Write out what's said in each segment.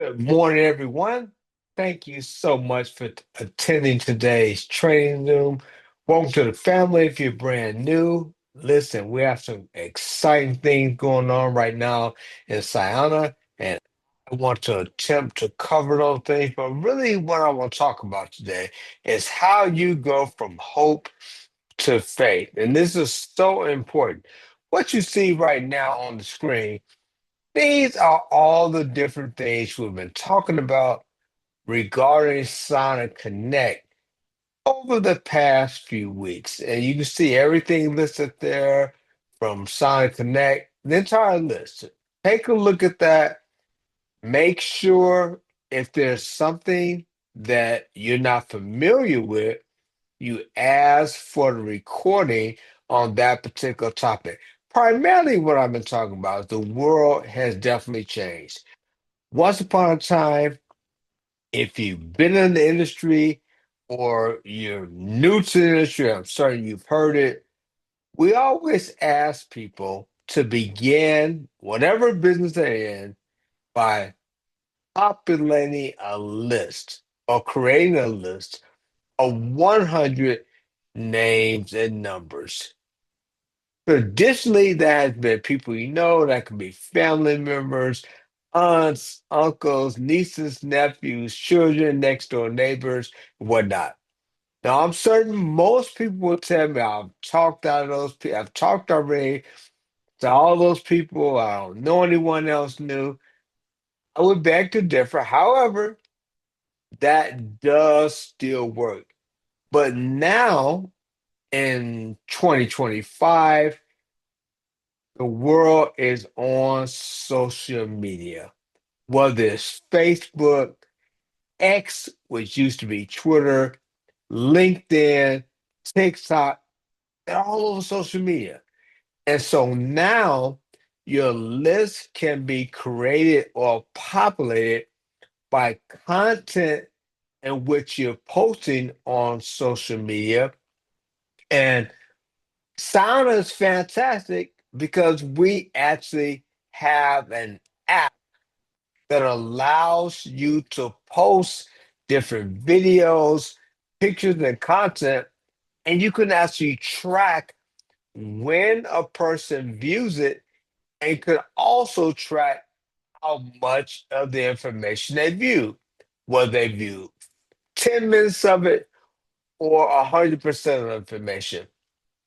Good morning, everyone. Thank you so much for attending today's training room. Welcome to the family. If you're brand new, listen, we have some exciting things going on right now in Syona, and I want to attempt to cover those things. But really, what I want to talk about today is how you go from hope to faith. And this is so important. What you see right now on the screen, these are all the different things we've been talking about regarding Sonic Connect over the past few weeks. And you can see everything listed there from Sonic Connect, the entire list. Take a look at that. Make sure if there's something that you're not familiar with, you ask for the recording on that particular topic. Primarily, what I've been talking about is the world has definitely changed. Once upon a time, if you've been in the industry or you're new to the industry, I'm certain you've heard it. We always ask people to begin whatever business they're in by populating a list or creating a list of 100 names and numbers. Traditionally, that has been people you know, that can be family members, aunts, uncles, nieces, nephews, children, next door neighbors, whatnot. Now, I'm certain most people will tell me I've talked out of those people. I've talked already to all those people. I don't know anyone else new. I would beg to differ. However, that does still work. But now in 2025, the world is on social media, whether it's Facebook, X, which used to be Twitter, LinkedIn, TikTok, and all over social media. And so now your list can be created or populated by content in which you're posting on social media. And sound is fantastic because we actually have an app that allows you to post different videos, pictures, and content, and you can actually track when a person views it and could also track how much of the information they view, whether they view 10 minutes of it or 100% of the information.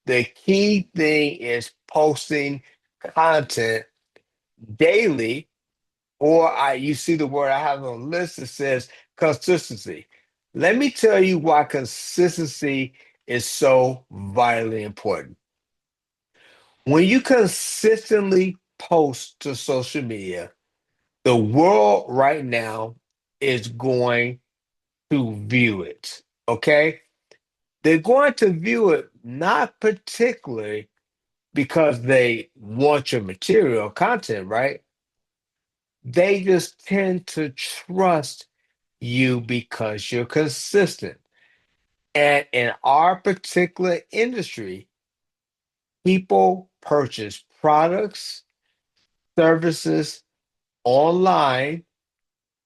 The key thing is posting content daily, or you see the word I have on the list that says consistency. Let me tell you why consistency is so vitally important. When you consistently post to social media, the world right now is going to view it. Okay? They're going to view it not particularly because they want your material content, right? They just tend to trust you because you're consistent. And in our particular industry, people purchase products, services online,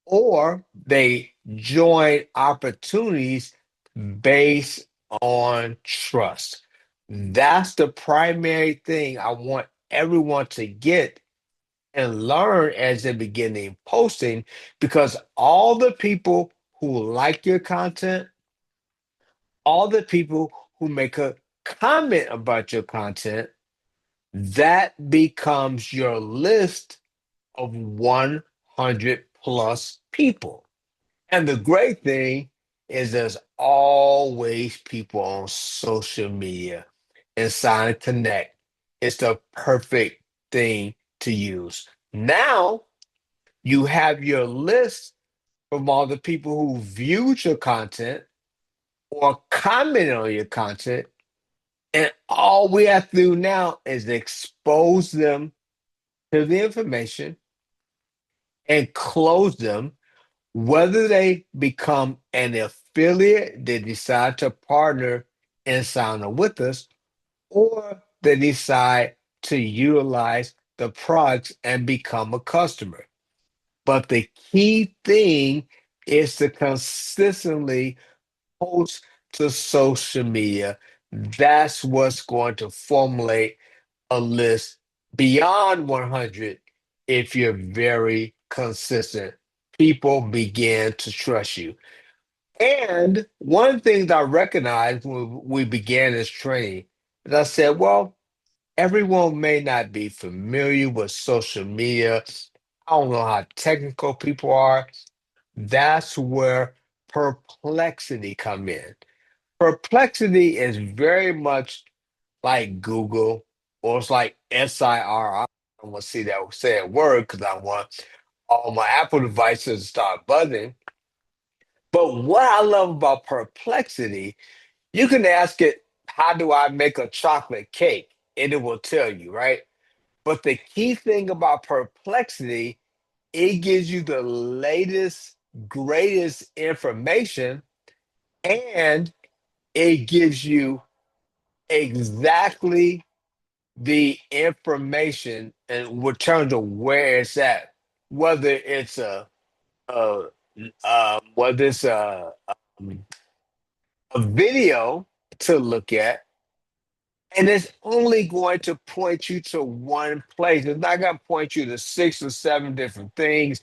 or they join opportunities based on trust. That's the primary thing I want everyone to get and learn as they begin posting, because all the people who like your content, all the people who make a comment about your content, that becomes your list of 100 plus people. And the great thing is there's always people on social media and Sign and Connect. It's the perfect thing to use. Now you have your list from all the people who viewed your content or commented on your content. And all we have to do now is expose them to the information and close them, whether they become an affiliate, they decide to partner and sign up with us, or they decide to utilize the products and become a customer. But the key thing is to consistently post to social media. That's what's going to formulate a list beyond 100 if you're very consistent. People begin to trust you. And one of the things I recognized when we began this training is I said, well, everyone may not be familiar with social media. I don't know how technical people are. That's where perplexity come in. Perplexity is very much like Google, or it's like SIR. I don't want to see that say a word because I want all my Apple devices to start buzzing. But what I love about perplexity, you can ask it, how do I make a chocolate cake? And it will tell you, right? But the key thing about perplexity, it gives you the latest, greatest information, and it gives you exactly the information in terms of where it's at, whether it's a whether it's a video to look at, and it's only going to point you to one place. It's not going to point you to six or seven different things,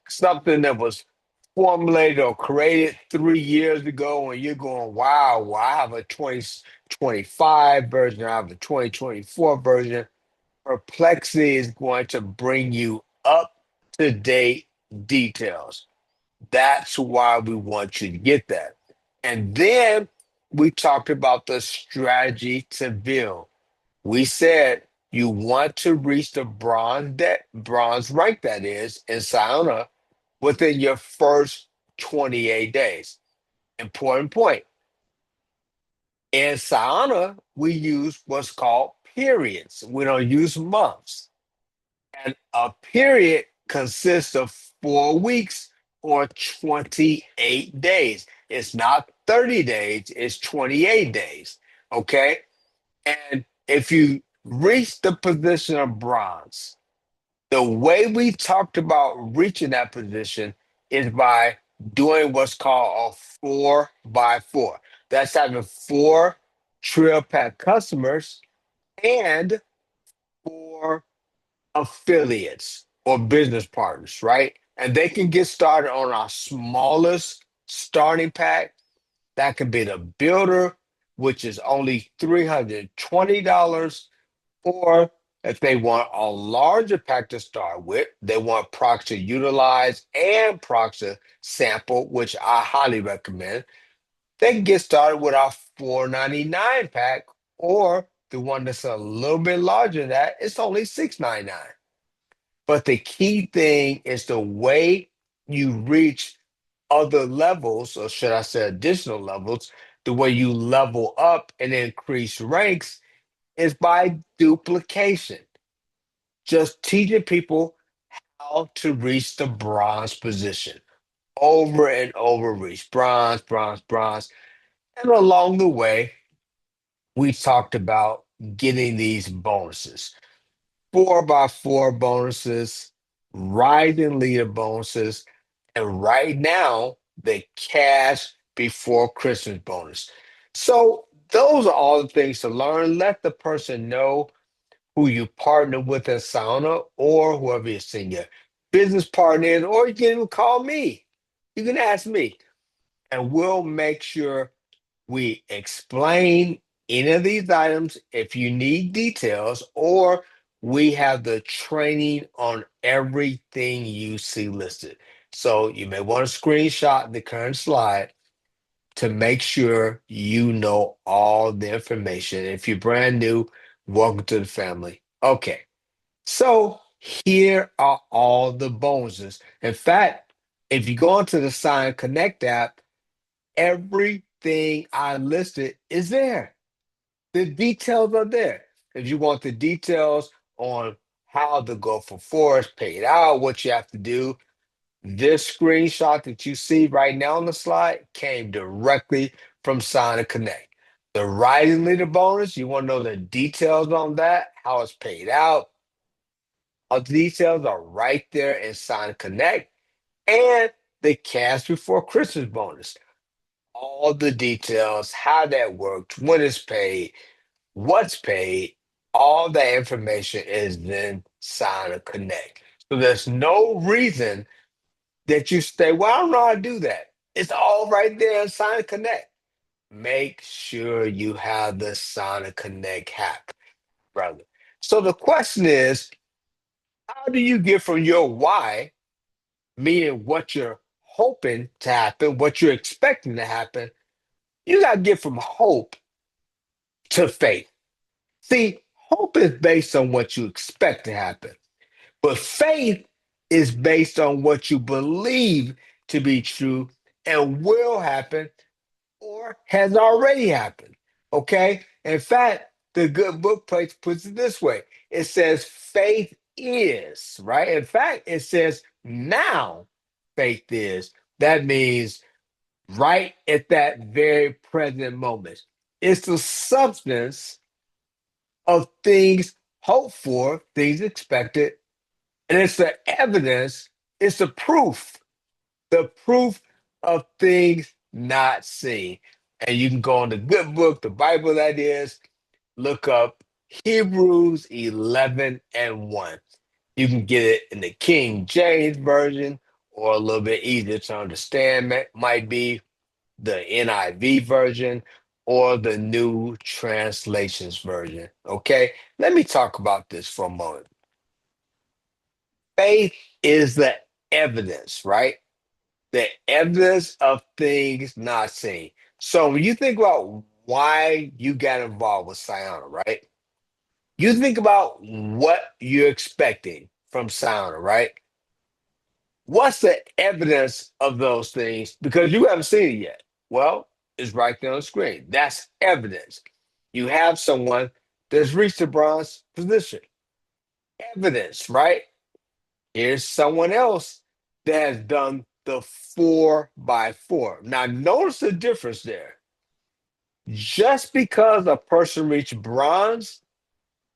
something that was formulated or created 3 years ago, and you're going, wow, well, I have a 2025 version, I have a 2024 version. Perplexity is going to bring you up to date details. That's why we want you to get that. And then we talked about the strategy to build. We said you want to reach the bronze rank, that is, in Syona within your first 28 days. Important point. In Syona, we use what's called periods. We don't use months. And a period consists of 4 weeks or 28 days. It's not 30 days, it's 28 days. Okay. And if you reach the position of bronze, the way we talked about reaching that position is by doing what's called a 4x4. That's having four Trail Pack customers and four affiliates or business partners, right? And they can get started on our smallest starting pack. That can be the builder, which is only $320. Or if they want a larger pack to start with, they want Prox to utilize and Prox to sample, which I highly recommend. They can get started with our 499 pack, or the one that's a little bit larger than that, it's only 699. But the key thing is the way you reach other levels, or should I say additional levels, the way you level up and increase ranks is by duplication. Just teaching people how to reach the bronze position over and over, reach bronze, bronze, bronze. And along the way, we talked about getting these bonuses. 4x4 bonuses, rising leader bonuses, and right now, the cash before Christmas bonus. So, those are all the things to learn. Let the person know who you partner with at Sauna or whoever your senior business partner is, or you can even call me. You can ask me, and we'll make sure we explain any of these items if you need details, or we have the training on everything you see listed. So you may want to screenshot the current slide to make sure you know all the information. If you're brand new, welcome to the family. Okay, so here are all the bonuses. In fact, if you go into the Sign Connect app, everything I listed is there. The details are there. If you want the details on how the Go for Four is paid out, what you have to do, this screenshot that you see right now on the slide came directly from Sign Connect. The Rising Leader bonus, you want to know the details on that, how it's paid out. All the details are right there in Sign Connect. and the cash before Christmas bonus. All the details, how that worked, when it's paid, what's paid, all that information is then Sign and Connect. So there's no reason that you say, well, I don't know how to do that. It's all right there in Sign and Connect. Make sure you have the Sign and Connect app, brother. So the question is, how do you get from your why, meaning what you're hoping to happen, what you're expecting to happen? You got to get from hope to faith. See, hope is based on what you expect to happen, but faith is based on what you believe to be true and will happen or has already happened. Okay? In fact, the good book place puts it this way, it says, faith is, right? In fact, it says, now faith is. That means right at that very present moment. It's the substance of things hoped for, things expected, and it's the evidence, it's the proof of things not seen. And you can go on the good book, the Bible that is, look up Hebrews 11 and 1. You can get it in the King James Version, or a little bit easier to understand, might be the NIV version or the New Translations version. Okay, let me talk about this for a moment. Faith is the evidence, right? The evidence of things not seen. So when you think about why you got involved with Syona, right? You think about what you're expecting from Syona, right? What's the evidence of those things? Because you haven't seen it yet. Well, it's right there on the screen. That's evidence. You have someone that's reached the bronze position. Evidence, right? Here's someone else that has done the 4x4. Now, notice the difference there. Just because a person reached bronze,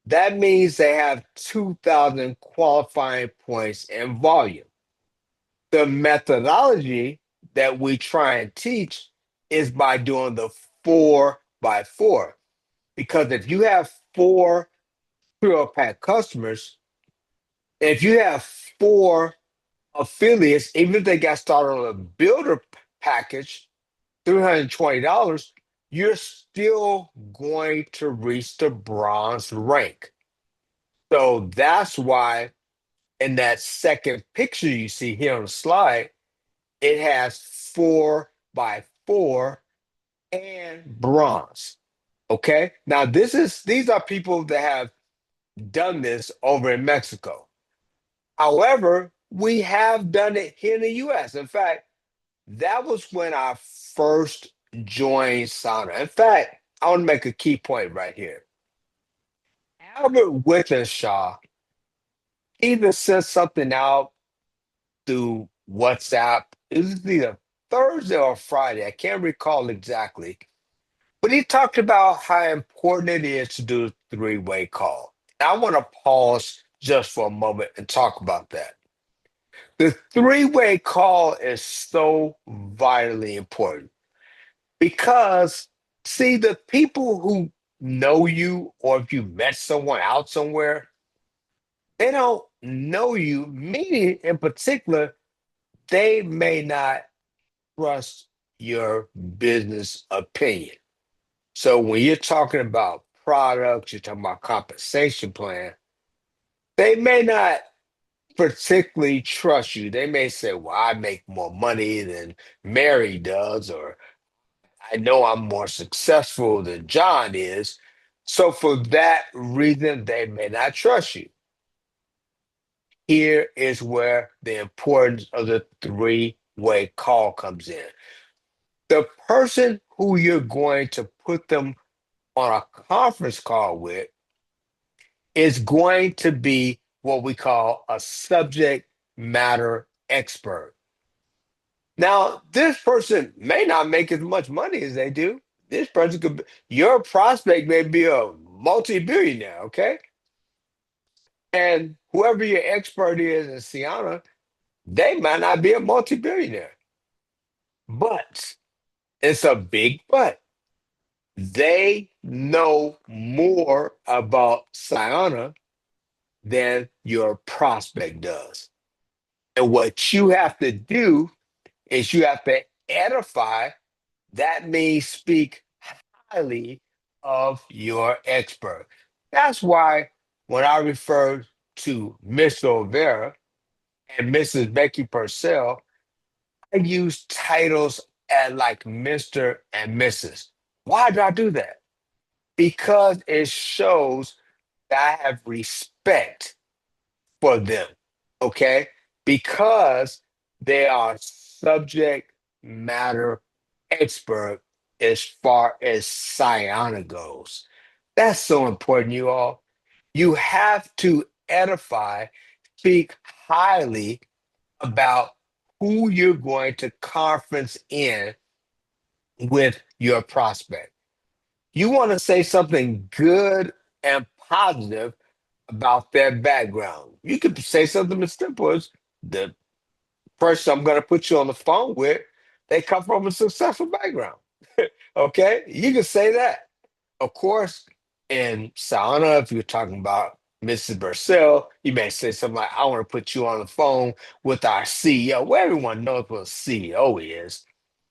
that means they have 2,000 qualifying points in volume. The methodology that we try and teach is by doing the 4x4. Because if you have four Pure Pack customers, if you have four affiliates, even if they got started on a builder package, $320, you're still going to reach the bronze rank. So that's why in that second picture you see here on the slide, it has 4x4 and bronze. Okay. Now these are people that have done this over in Mexico. However, we have done it here in the US. In fact, that was when I first joined Sauna. In fact, I want to make a key point right here. Albert Wittenshaw either sent something out through WhatsApp. It was either Thursday or Friday. I can't recall exactly. But he talked about how important it is to do a three-way call. I want to pause just for a moment and talk about that. The three-way call is so vitally important because, see, the people who know you, or if you met someone out somewhere, they don't know you, meaning in particular, they may not trust your business opinion. So when you're talking about products, you're talking about compensation plan, they may not particularly trust you. They may say, well, I make more money than Mary does, or I know I'm more successful than John is. So for that reason, they may not trust you. Here is where the importance of the three-way call comes in. The person who you're going to put them on a conference call with is going to be what we call a subject matter expert. Now, this person may not make as much money as they do. This person could be, your prospect may be a multi-billionaire, okay? And whoever your expert is in Siana, They might not be a multi-billionaire, but it's a big but. They know more about Sayona than your prospect does. And what you have to do is you have to edify. That means speak highly of your expert. That's why when I refer to Mr. O'Vera and Mrs. Becky Purcell, I use titles at like Mr. and Mrs. Why do I do that? Because it shows that I have respect for them, okay? Because they are subject matter expert as far as Sayana goes. That's so important, you all. You have to edify, speak highly about who you're going to conference in with your prospect. You want to say something good and positive about their background. You could say something as simple as the person I'm going to put you on the phone with, they come from a successful background. Okay? You can say that. Of course, in Sauna, if you're talking about Mrs. Burcell, you may say something like, I want to put you on the phone with our CEO. Well, everyone knows what a CEO is.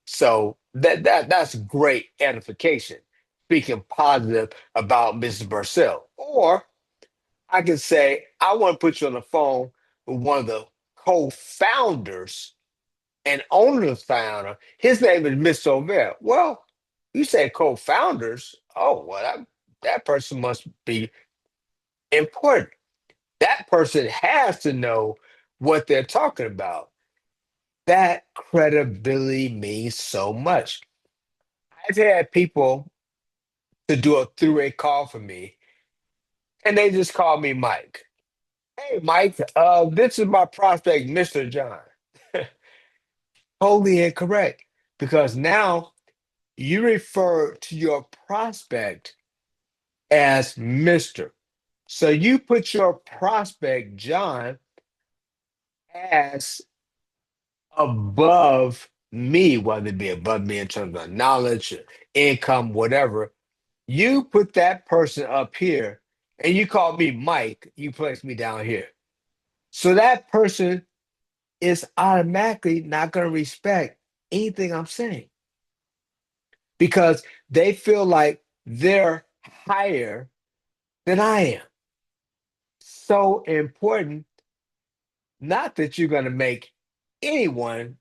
So that's great edification, speaking positive about Mrs. Burcell. Or I can say, I want to put you on the phone with one of the co-founders and owner of Founder. His name is Mr. O'Mara. Well, you say co-founders. Oh, well, that person must be important. That person has to know what they're talking about. That credibility means so much. I've had people to do a three-way call for me, and they just call me Mike. Hey, Mike, this is my prospect, Mr. John. Totally incorrect, because now you refer to your prospect as Mr. So you put your prospect, John, as above me, whether it be above me in terms of knowledge, income, whatever. You put that person up here and you call me Mike, you place me down here. So that person is automatically not going to respect anything I'm saying because they feel like they're higher than I am. So important, not that you're going to make anyone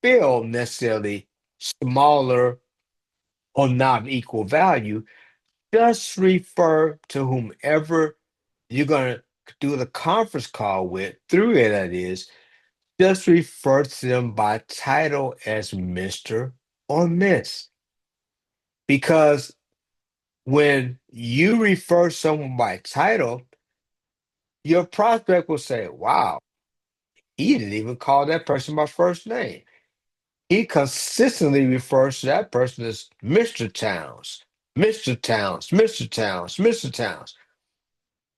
feel necessarily smaller or not equal value. Just refer to whomever you're going to do the conference call with, through it, that is, just refer to them by title as Mr. or Miss. Because when you refer someone by title, your prospect will say, wow, he didn't even call that person by first name. He consistently refers to that person as Mr. Towns, Mr. Towns, Mr. Towns, Mr. Towns.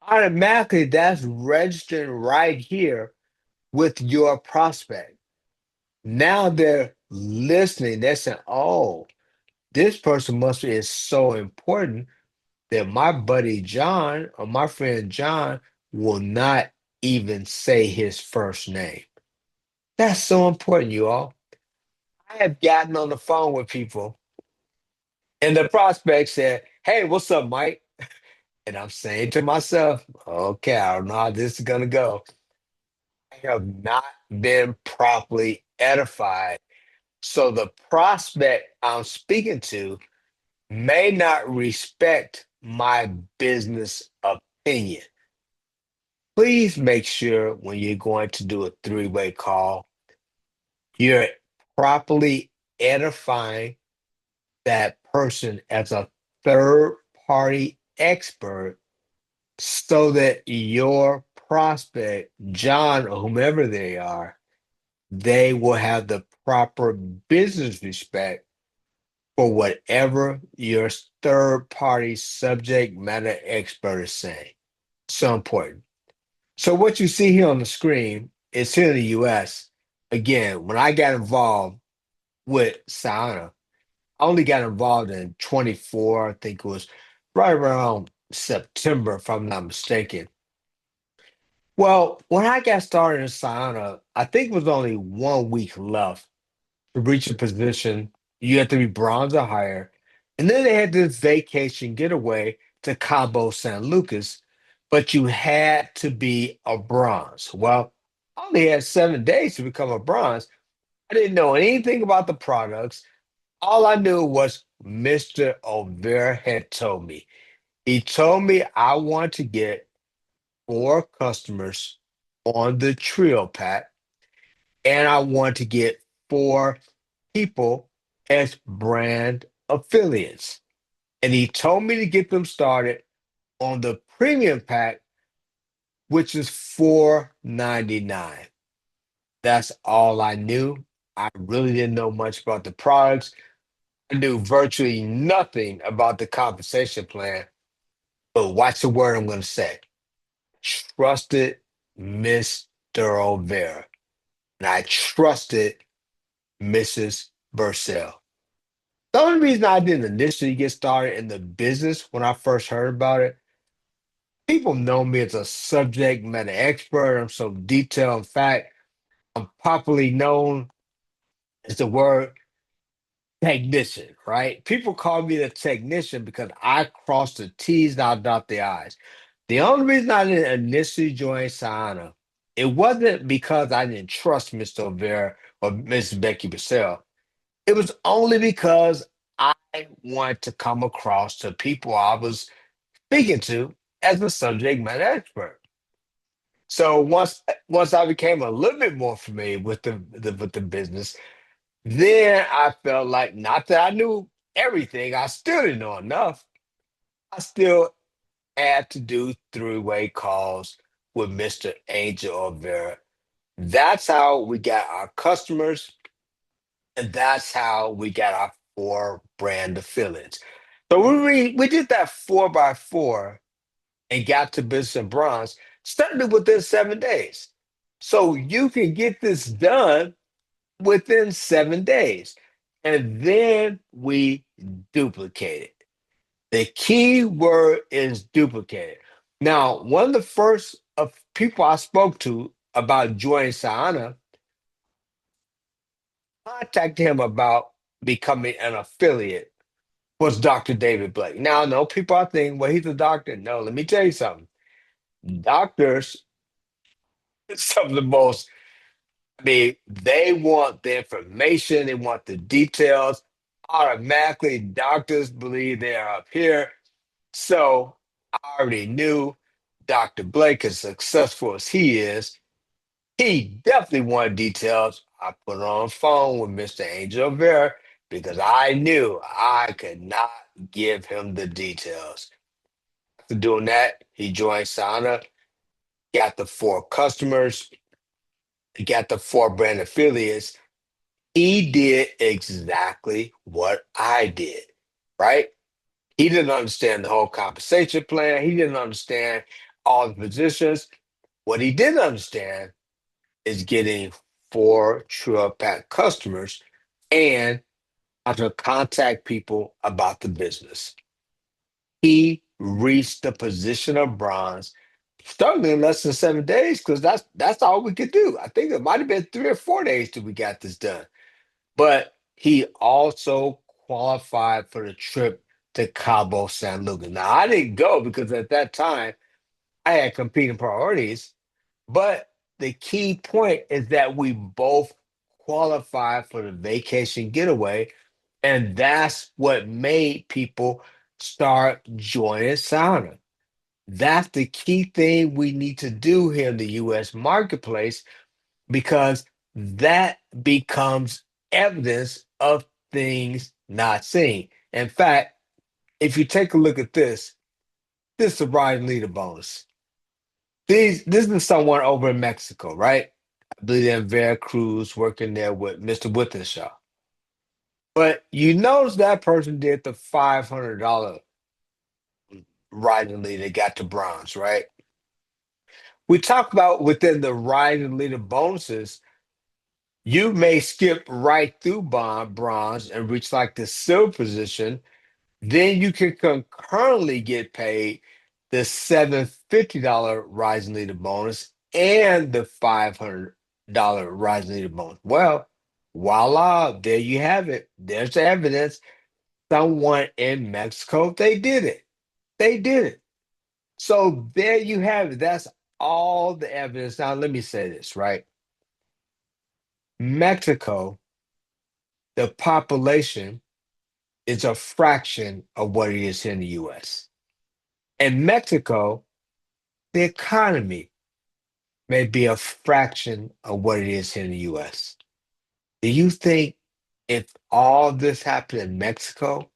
Automatically, that's registered right here with your prospect. Now they're listening. They're saying, oh, this person must be is so important that my buddy John or my friend John will not even say his first name. That's so important, you all. I have gotten on the phone with people and the prospect said, hey, what's up, Mike? And I'm saying to myself, okay, I don't know how this is going to go. I have not been properly edified. So the prospect I'm speaking to may not respect my business opinion. Please make sure when you're going to do a three-way call, you're properly edifying that person as a third party expert so that your prospect, John or whomever they are, they will have the proper business respect for whatever your third party subject matter expert is saying. So important. So, what you see here on the screen is here in the US. Again, when I got involved with Syona, I only got involved in 24, I think it was right around September, if I'm not mistaken. Well, when I got started in Syona, I think it was only 1 week left to reach a position. You had to be bronze or higher. And then they had this vacation getaway to Cabo San Lucas, but you had to be a bronze. Well, I only had 7 days to become a bronze. I didn't know anything about the products. All I knew was Mr. O'Vera had told me. He told me I want to get 4 customers on the Trio pack, and I want to get 4 people as brand affiliates. And he told me to get them started on the premium pack, which is 4.99. That's all I knew. I really didn't know much about the products. I knew virtually nothing about the compensation plan. But watch the word I'm going to say. Trusted Mr. O'Vera. And I trusted Mrs. Burcell. The only reason I didn't initially get started in the business when I first heard about it, people know me as a subject matter expert. I'm so detailed. In fact, I'm popularly known as the word technician, right? People call me the technician because I cross the T's and I dot the I's. The only reason I didn't initially join Sayana, it wasn't because I didn't trust Mr. O'Vera or Miss Becky Bissell. It was only because I wanted to come across to people I was speaking to as a subject matter expert. So once I became a little bit more familiar with the business, then I felt like not that I knew everything, I still didn't know enough. I still had to do three-way calls with Mr. Angel O'Vera. That's how we got our customers, and that's how we got our 4 brand affiliates. So we did that 4x4 and got to business and bronze, started within 7 days. So you can get this done within 7 days. And then we duplicate it. The key word is duplicated. Now, one of the first of people I spoke to about joining Sayana contacted him about becoming an affiliate was Dr. David Blake. Now, I know people are thinking, well, he's a doctor. No, let me tell you something. Doctors, some of the most, I mean, they want the information, they want the details. Automatically, doctors believe they are up here. So I already knew Dr. Blake, as successful as he is, he definitely wanted details. I put on the phone with Mr. Angel Vera because I knew I could not give him the details. After doing that, he joined Sana, got the 4 customers, got the 4 brand affiliates. He did exactly what I did, right? He didn't understand the whole compensation plan. He didn't understand all the positions. What he did understand is getting 4 True Pack customers and how to contact people about the business. He reached the position of bronze starting in less than 7 days because that's all we could do. I think it might have been 3 or 4 days till we got this done. But he also qualified for the trip to Cabo San Lucas. Now I didn't go because at that time I had competing priorities. But the key point is that we both qualified for the vacation getaway, and that's what made people start joining sauna. That's the key thing we need to do here in the US marketplace because that becomes evidence of things not seen. In fact, if you take a look at this is a ride leader bonus. This is someone over in Mexico, right? I believe they're in Veracruz working there with Mr. Withenshaw. But you notice that person did the $500 riding lead. They got to bronze, right? We talk about within the rise and leader bonuses, you may skip right through bronze and reach like the silver position. Then you can concurrently get paid the $750 rising leader bonus and the $500 rising leader bonus. Well, voila, there you have it. There's the evidence. Someone in Mexico, they did it. They did it. So there you have it. That's all the evidence. Now, let me say this, right? Mexico, the population is a fraction of what it is here in the US. In Mexico, the economy may be a fraction of what it is here in the US. Do you think if all this happened in Mexico,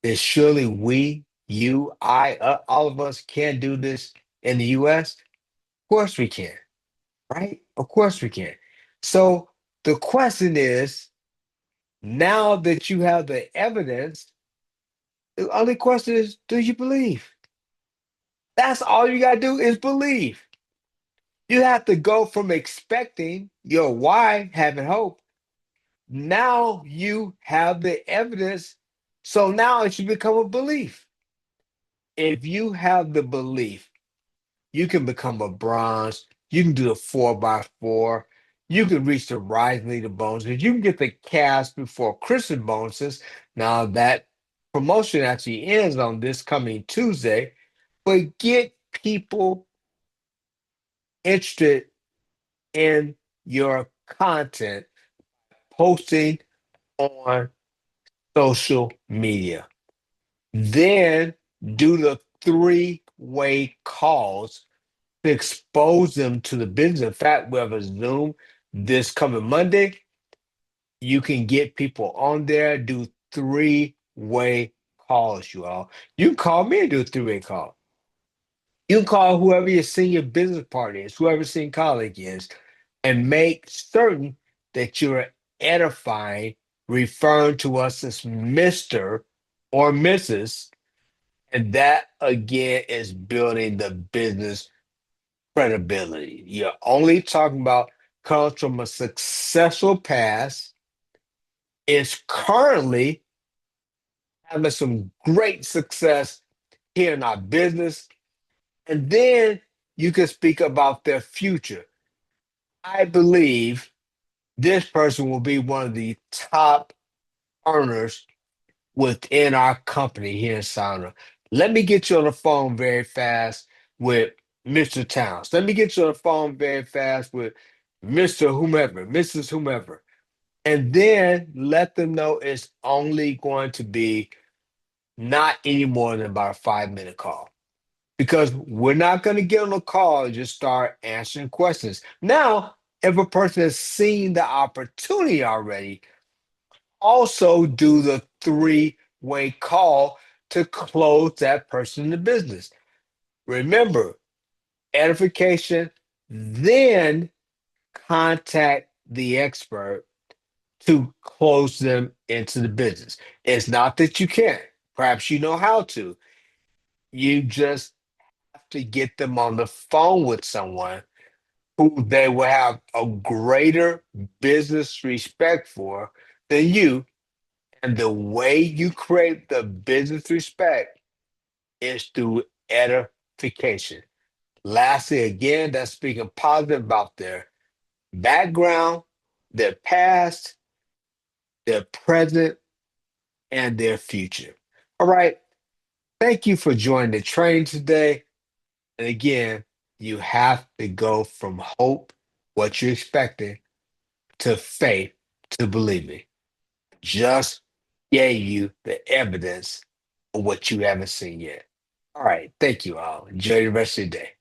that surely we, you, I, all of us can do this in the US? Of course we can, right? Of course we can. So the question is, now that you have the evidence, the only question is, do you believe? That's all you got to do is believe. You have to go from expecting your why, having hope. Now you have the evidence. So now it should become a belief. If you have the belief, you can become a bronze. You can do the 4x4. You can reach the rising leader bonuses. You can get the cash before Christmas bonuses. Now that promotion actually ends on this coming Tuesday, but get people interested in your content posting on social media. Then do the three-way calls to expose them to the business. In fact, we have a Zoom this coming Monday. You can get people on there, do three-way calls, you all. You can call me and do a three-way call. You can call whoever your senior business partner is, whoever your senior colleague is, and make certain that you're edifying, referring to us as Mr. or Mrs. And that again is building the business credibility. You're only talking about comes from a successful past, is currently having some great success here in our business, and then you can speak about their future. I believe this person will be one of the top earners within our company here in Syona. Let me get you on the phone very fast with Mr. Towns. Let me get you on the phone very fast with Mr. Whomever, Mrs. Whomever. And then let them know it's only going to be not any more than about a 5 minute call. Because we're not going to get on a call and just start answering questions. Now, if a person has seen the opportunity already, also do the three-way call to close that person in the business. Remember, edification, then contact the expert to close them into the business. It's not that you can't. Perhaps you know how to. You just have to get them on the phone with someone who they will have a greater business respect for than you. And the way you create the business respect is through edification. Lastly, again, that's speaking positive about their background, their past, their present, and their future. All right. Thank you for joining the training today. And again, you have to go from hope, what you're expecting, to faith, to believing. Just gave you the evidence of what you haven't seen yet. All right. Thank you all. Enjoy the rest of your day.